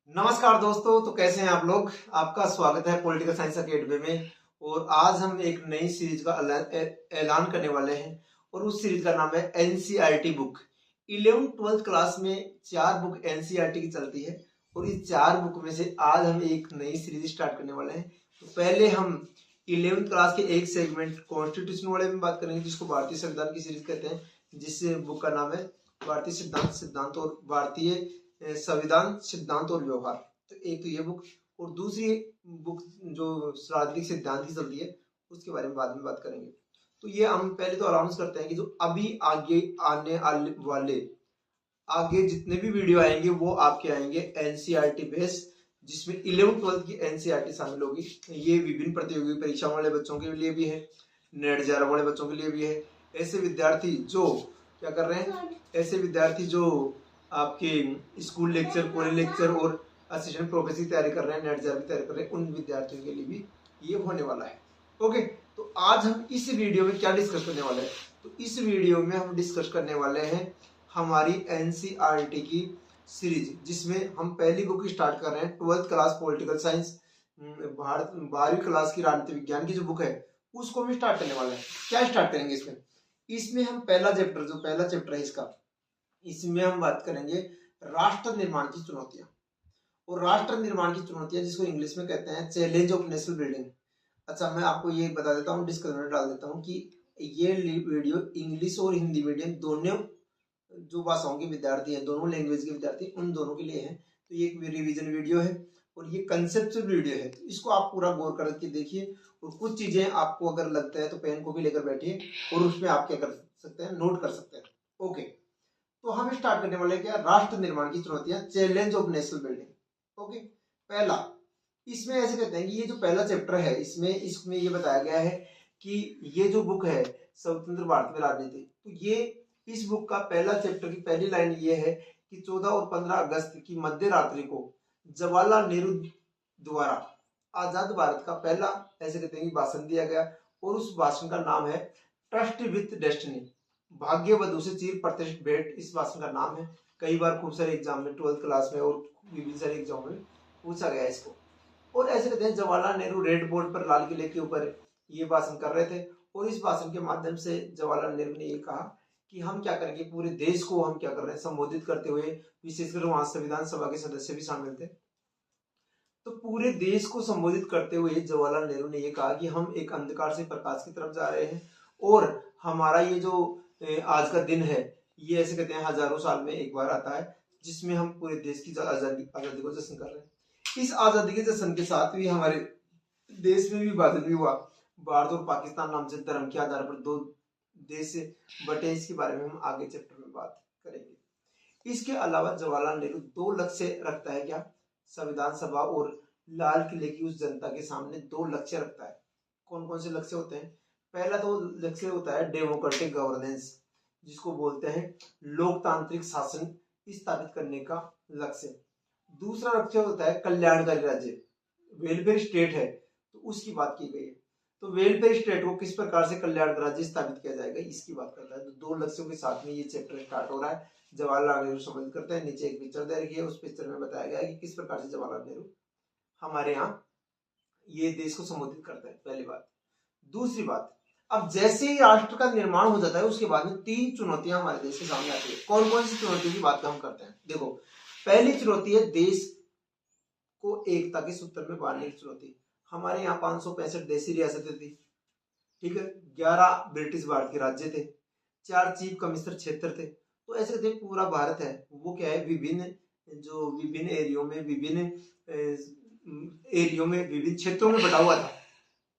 नमस्कार दोस्तों। तो कैसे हैं आप लोग। आपका स्वागत है पॉलिटिकल साइंस अकेडमी में। और आज हम एक नई सीरीज का ऐलान करने वाले हैं और उस सीरीज का नाम है एनसीईआरटी बुक। 11th-12th क्लास में 4 बुक एनसीईआरटी की चलती है और इस 4 बुक में से आज हम एक नई सीरीज स्टार्ट करने वाले हैं। तो पहले हम 11th क्लास के एक सेगमेंट कॉन्स्टिट्यूशन वाले में बात करेंगे, जिसको भारतीय संविधान की सीरीज कहते हैं, जिस बुक का नाम है भारतीय सिद्धांत और भारतीय संविधान सिद्धांत और व्यवहार। तो एक तो ये बुक और दूसरी बुक जो राजनीतिक सिद्धांत की चलती है उसके बारे में बाद में बात करेंगे। तो ये हम पहले तो अनाउंस करते हैं कि जो अभी आगे आने वाले आगे जितने भी वीडियो आएंगे वो आपके आएंगे एनसीईआरटी बेस, जिसमें 11th-12th की एनसीईआरटी शामिल होगी। ये विभिन्न प्रतियोगी परीक्षाओं वाले बच्चों के लिए भी है, नेट जेआरएफ वाले बच्चों के लिए भी है। ऐसे विद्यार्थी जो क्या कर रहे हैं, ऐसे विद्यार्थी जो आपके स्कूल लेक्चर, कॉलेज लेक्चर और असिस्टेंट प्रोफेसर की तैयारी कर रहे हैं, नेट जेआरएफ की तैयारी कर रहे हैं, उन विद्यार्थियों के लिए भी ये होने वाला है। ओके, तो आज हम इस वीडियो में क्या डिस्कस करने वाले हैं, तो इस वीडियो में हम डिस्कस करने वाले हैं हमारी एनसीईआरटी की सीरीज, जिसमें हम पहली बुक स्टार्ट कर रहे हैं 12th class political science, Bharat 12वीं क्लास की राजनीति विज्ञान की जो बुक है उसको हम स्टार्ट करने वाले हैं। क्या स्टार्ट करेंगे इसमें, इसमें हम पहला चैप्टर है इसका, इसमें हम बात करेंगे राष्ट्र निर्माण की चुनौतियां। और राष्ट्र निर्माण की चुनौतियां जिसको इंग्लिश में कहते हैं चैलेंज ऑफ नेशनल बिल्डिंग। अच्छा, मैं आपको ये बता देता हूँ, डिस्क्लेमर में डाल देता हूँ कि ये वीडियो इंग्लिश और हिंदी मीडियम दोनों जो भाषाओं के विद्यार्थी हैं, दोनों लैंग्वेज के विद्यार्थी, उन दोनों के लिए है। तो ये एक रिवीजन वीडियो है और ये कंसेप्चुअल वीडियो है, तो इसको आप पूरा गौर करके देखिए। और कुछ चीजें आपको अगर लगता है तो पेन को भी लेकर बैठिए और उसमें आप क्या कर सकते हैं, नोट कर सकते हैं। ओके, तो हम स्टार्ट करने वाले क्या, राष्ट्र निर्माण की चुनौतियां, challenge of national building. Okay, पहला, इसमें ऐसे कहते हैं कि ये जो पहला चैप्टर है इसमें ये बताया गया है कि ये जो बुक है स्वतंत्र भारत में राजनीति, तो ये इस बुक का पहला चैप्टर की पहली लाइन ये है कि 14 और 15 अगस्त की मध्य रात्रि को जवाहरलाल नेहरू द्वारा आजाद भारत का पहला, ऐसे कहते हैं कि भाषण दिया गया और उस भाषण का नाम है ट्रस्ट विथ डेस्टिनी, भाग्य व दूसरे चीर प्रतिष्ठित भेंट, इस भाषण का नाम है। कई बार खूब सारे एग्जाम में 12th क्लास में और विभिन्न सारे एग्जाम में पूछा गया इसको। और ऐसे कहते हैं जवाहरलाल नेहरू रेड बोर्ड पर लाल किले के ऊपर ये भाषण कर रहे थे और इस भाषण के माध्यम से जवाहरलाल नेहरू ने ये कहा कि हम क्या करेंगे, पूरे देश को हम क्या कर रहे हैं संबोधित करते हुए, विशेषकर वहां संविधान सभा के सदस्य भी शामिल थे, तो पूरे देश को संबोधित करते हुए जवाहरलाल नेहरू ने यह कहा कि हम एक अंधकार से प्रकाश की तरफ जा रहे हैं और हमारा ये जो आज का दिन है ये ऐसे कहते हैं हजारों साल में एक बार आता है, जिसमें हम पूरे देश की आजादी को जश्न कर रहे हैं। इस आजादी के जश्न के साथ भी हमारे देश में भी विभाजन भी हुआ, भारत और पाकिस्तान नाम से धर्म के आधार पर दो देश बटे, इसके बारे में हम आगे चैप्टर में बात करेंगे। इसके अलावा जवाहरलाल नेहरू 2 लक्ष्य रखता है, क्या, संविधान सभा और लाल किले की उस जनता के सामने 2 लक्ष्य रखता है। कौन कौन से लक्ष्य होते हैं, पहला तो लक्ष्य होता है डेमोक्रेटिक गवर्नेंस, जिसको बोलते हैं लोकतांत्रिक शासन स्थापित करने का लक्ष्य। दूसरा लक्ष्य होता है कल्याणकारी राज्य, वेलफेयर स्टेट है, तो उसकी बात की गई है। तो वेलफेयर स्टेट को किस प्रकार से कल्याणकारी राज्य स्थापित किया जाएगा इसकी बात करता है। तो 2 लक्ष्यों के साथ में ये चैप्टर स्टार्ट हो रहा है। जवाहरलाल नेहरू संबोधित करते हैं, नीचे एक पिक्चर दे रखी है, उस पिक्चर में बताया गया है कि किस प्रकार से जवाहरलाल नेहरू हमारे यहाँ ये देश को संबोधित करते हैं, पहली बात। दूसरी बात, अब जैसे ही राष्ट्र का निर्माण हो जाता है उसके बाद में 3 चुनौतियां हमारे देश के सामने आती है। कौन कौन सी चुनौतियों की बात हम करते हैं, देखो, पहली चुनौती है देश को एकता के सूत्र में बांधने की चुनौती। हमारे यहाँ 565 देशी रियासतें थी, ठीक है, 11 ब्रिटिश भारत के राज्य थे, 4 चीफ कमिश्नर क्षेत्र थे। तो ऐसे थे पूरा भारत है वो क्या है, विभिन्न एरियो में विभिन्न क्षेत्रों में बटा हुआ था।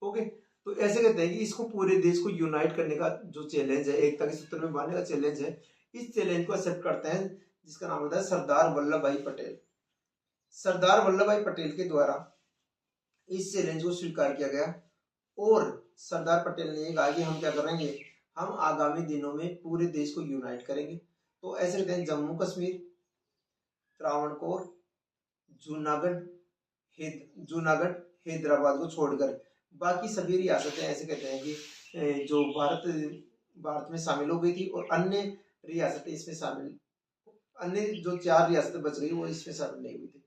ओके, तो ऐसे कहते हैं कि इसको पूरे देश को यूनाइट करने का जो चैलेंज है, एकता के सूत्र में बांधने का चैलेंज है, इस चैलेंज को एक्सेप्ट करते हैं, जिसका नाम होता है सरदार वल्लभ भाई पटेल। सरदार वल्लभ भाई पटेल के द्वारा इस चैलेंज को स्वीकार किया गया और सरदार पटेल ने कहा कि हम क्या करेंगे, हम आगामी दिनों में पूरे देश को यूनाइट करेंगे। तो ऐसे कहते हैं जम्मू कश्मीर, त्रावणकोर, जूनागढ़ हैदराबाद को छोड़कर बाकी सभी रियासतें ऐसे कहते हैं कि जो भारत में शामिल हो गई थी और अन्य रियासतें इसमें शामिल, अन्य जो 4 रियासतें बच गई वो इसमें शामिल नहीं हुई थी।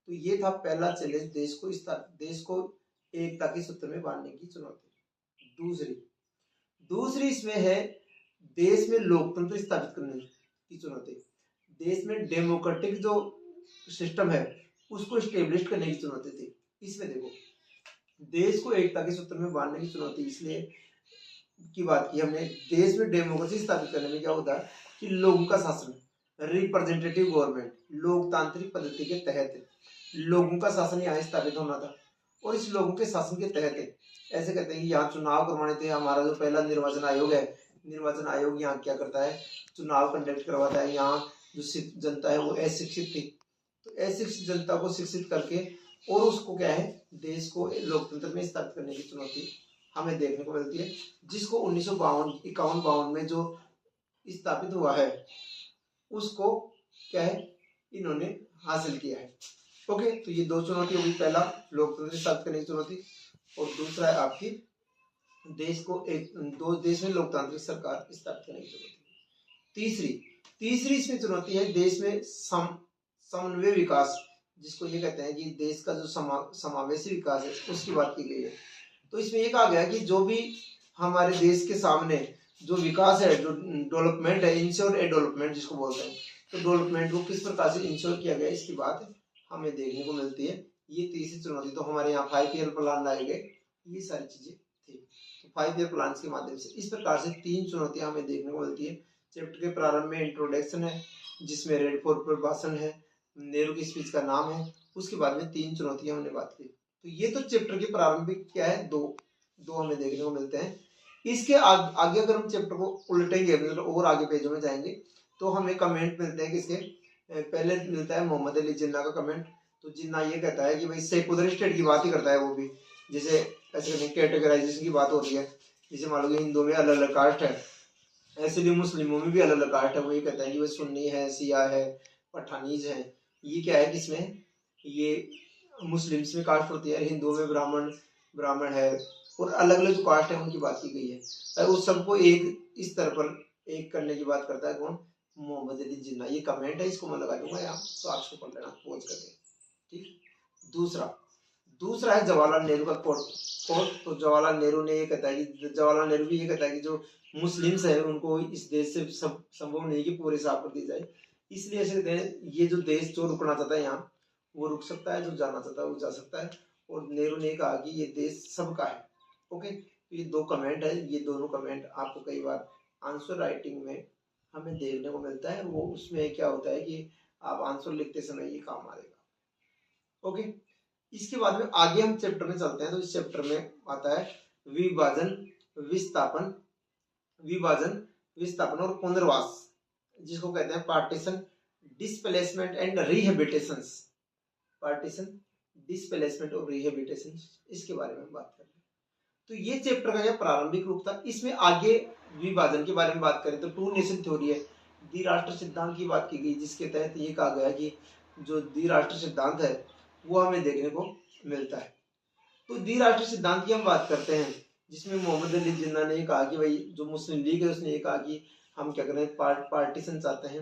तो ये था पहला चैलेंज, देश को एकता के सूत्र में बांधने की चुनौती। दूसरी इसमें है देश में लोकतंत्र स्थापित करने की चुनौती। देश में डेमोक्रेटिक जो सिस्टम है उसको स्टेब्लिश करने की चुनौती थी। इसमें देखो, देश को एकता के सूत्र में बांधने की चुनौती इसलिए की बात की हमने। देश में डेमोक्रेसी स्थापित करने में क्या होता है कि लोगों का शासन, रिप्रेजेंटेटिव गवर्नमेंट, लोकतांत्रिक पद्धति के तहत लोगों का शासन यहाँ स्थापित होना था। और इस लोगों के शासन के तहत ऐसे कहते हैं कि यहाँ चुनाव करवाने थे। हमारा जो पहला निर्वाचन आयोग है, निर्वाचन आयोग यहाँ क्या करता है, चुनाव कंडक्ट करवाता है। यहाँ जो जनता है वो अशिक्षित थी, तो अशिक्षित जनता को शिक्षित करके और उसको क्या है, देश को लोकतंत्र में स्थापित करने की चुनौती हमें देखने को मिलती है, जिसको 1951 में जो स्थापित हुआ है उसको क्या है, इन्होंने हासिल किया है। ओके, तो ये दो चुनौती होगी, पहला लोकतंत्र स्थापित करने की चुनौती और दूसरा है आपकी देश में लोकतांत्रिक सरकार स्थापित करने की चुनौती। तीसरी इसमें चुनौती है देश में समन्वय विकास, जिसको ये कहते हैं कि देश का जो समावेशी विकास है उसकी बात की गई है। तो इसमें ये कहा गया कि जो भी हमारे देश के सामने जो विकास है, जो डेवलपमेंट है, इंश्योर ए डेवलपमेंट जिसको बोलते हैं, तो डेवलपमेंट को किस प्रकार से इंश्योर किया गया इसकी बात हमें देखने को मिलती है। ये तीसरी चुनौती। तो हमारे यहाँ 5 ईयर प्लान लाए गए, ये सारी चीजें थी। तो 5 ईयर प्लान के माध्यम से इस प्रकार से 3 चुनौतियां हमें देखने को मिलती है। चैप्टर के प्रारंभ में इंट्रोडक्शन है, जिसमें रेड फोर्ट पर भाषण है, नेहरू की स्पीच का नाम है, उसके बाद में 3 चुनौतियां हमने बात की। तो ये तो चैप्टर के प्रारंभिक क्या है, दो हमें देखने को मिलते हैं। इसके आगे अगर हम चैप्टर को उल्टेंगे, मतलब और आगे पेजों में जाएंगे, तो हमें कमेंट मिलते हैं। किसके पहले मिलता है मोहम्मद अली जिन्ना का कमेंट। तो जिन्ना ये कहता है कि भाई सेकुलर स्टेट की बात ही करता है वो भी, जैसे ऐसे कैटेगराइजेशन की बात हो रही है, जैसे मान लो कि हिंदुओं में अलग अलग कास्ट है, ऐसे भी मुस्लिमों में भी अलग अलग कास्ट है। वो ये कहता है कि भाई सुन्नी है, सिया है, पठानीज है। ये क्या है कि इसमें ये मुस्लिम्स में कास्ट होती है, हिंदुओं में ब्राह्मण है, और अलग अलग जो कास्ट है उनकी बात की गई है। उस सबको एक इस तरह पर एक करने की बात करता है कौन, मोहम्मद अली जिन्ना। ये कमेंट है, इसको मैं लगा दूंगा यहाँ, तो आप इसको पढ़ लेना पॉज करके, ठीक। दूसरा है जवाहरलाल नेहरू का कोट। तो जवाहरलाल नेहरू ने ये कहता है कि जवाहरलाल नेहरू भी ये कहता है कि जो मुस्लिम्स है उनको इस देश से सब संभव नहीं कि पूरे साफ कर दी जाए, इसलिए ऐसे कहते हैं ये जो देश जो रुकना चाहता है यहाँ वो रुक सकता है, जो जाना चाहता है वो जा सकता है। और नेहरू ने कहा कि ये देश सबका है। ओके, तो ये 2 कमेंट है, ये दोनों कमेंट आपको कई बार आंसर राइटिंग में हमें देखने को मिलता है। वो उसमें क्या होता है कि आप आंसर लिखते समय ये काम आएगा। ओके, इसके बाद में आगे हम चैप्टर में चलते हैं। तो इस चैप्टर में आता है विभाजन विस्थापन और पुनर्वास, जिसको कहते हैं पार्टीशन, डिस्प्लेसमेंट एंड रिहेबिटेशन। इसके बारे में बात करें। तो ये चैप्टर का यह प्रारंभिक रूप था। इसमें आगे विभाजन के बारे में बात करें तो 2 नेशन थ्योरी है, द्विराष्ट्र सिद्धांत की बात की गई, जिसके तहत ये कहा गया कि जो द्विराष्ट्र सिद्धांत है वो हमें देखने को मिलता है। तो द्विराष्ट्र सिद्धांत की हम बात करते हैं, जिसमें मोहम्मद अली जिन्ना ने कहा कि भाई जो मुस्लिम लीग है उसने ये कहा कि हम क्या करें, पार्टीशन चाहते हैं,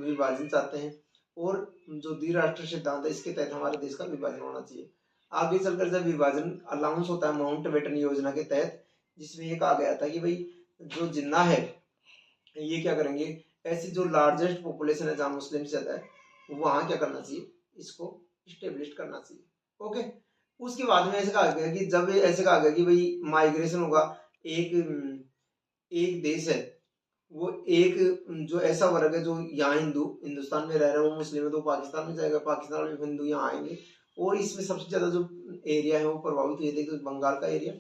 विभाजन चाहते हैं, और जो द्विराष्ट्र सिद्धांत है इसके तहत हमारे देश का विभाजन होना चाहिए। आगे चलकर जब विभाजन अलाउंस होता है माउंटबेटन योजना के तहत, जिसमें ये कहा गया था कि भाई जो जिन्ना है ये क्या करेंगे, ऐसी जो लार्जेस्ट पॉपुलेशन है जहाँ मुस्लिम ज्यादा है वहां क्या करना चाहिए, इसको स्टेब्लिश करना चाहिए। ओके, उसके बाद में ऐसे कहा गया कि जब ऐसे कहा गया कि भाई माइग्रेशन होगा, एक देश है वो एक जो ऐसा वर्ग है जो यहाँ हिंदुस्तान में रह रहा है वो मुस्लिम है, तो पाकिस्तान में जाएगा, पाकिस्तान में हिंदू यहाँ आएंगे। और इसमें सबसे ज्यादा जो एरिया है वो प्रभावित हुए थे, तो बंगाल का एरिया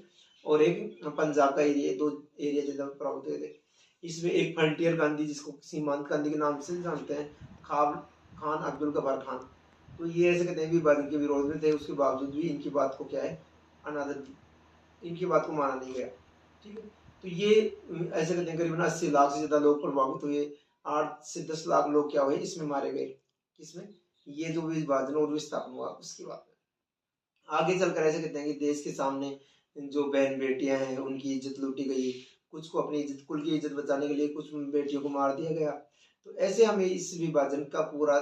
और एक पंजाब का एरिया, 2 एरिया ज्यादा प्रभावित हुए थे। इसमें एक फ्रंटियर गांधी, जिसको सीमांत गांधी के नाम से जानते हैं, खान अब्दुल गफार खान, तो ये ऐसे कहते हैं विभाजन के विरोध में थे। उसके बावजूद भी इनकी बात को क्या है, इनकी बात को माना नहीं गया। ठीक है, तो ये ऐसे कहते हैं करीबन 80 लाख से ज्यादा लोग प्रभावित हुए, 8 से 10 लाख लोग क्या हुए इसमें मारे गए। किसमें, ये जो विभाजन और विस्थापन हुआ उसके बाद आगे चलकर ऐसे कहते हैं कि देश के सामने जो बहन बेटियां हैं उनकी इज्जत लूटी गई, कुछ को अपनी इज्जत, कुल की इज्जत बचाने के लिए कुछ बेटियों को मार दिया गया। तो ऐसे हमें इस विभाजन का पूरा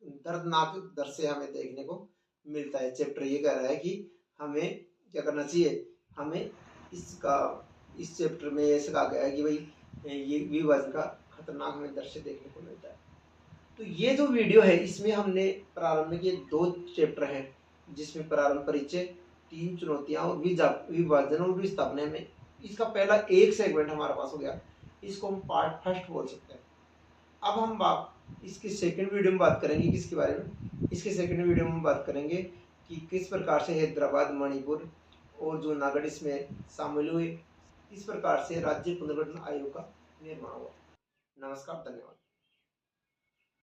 दर्दनाक दृश्य हमें देखने को मिलता है। चैप्टर ये कह रहा है कि हमें क्या करना चाहिए, हमें इस चैप्टर में ऐसे कहा गया है कि भाई ये विभाजन का खतरनाक हमें दृश्य देखने को मिलता है। तो ये जो वीडियो है इसमें हमने प्रारंभ के 2 चैप्टर हैं, जिसमें प्रारंभ परिचय, 3 चुनौतियां और विभाजन और विस्थापन में इसका पहला एक सेगमेंट हमारे पास हो गया। इसको हम पार्ट फर्स्ट बोल सकते हैं। अब हम इसके सेकंड वीडियो में बात करेंगे किसके बारे में, इसके सेकंड वीडियो में बात करेंगे कि किस प्रकार से हैदराबाद, मणिपुर और जूनागढ़ इसमें शामिल हुए, इस प्रकार से राज्य पुनर्गठन आयोग का निर्माण हुआ। नमस्कार, धन्यवाद।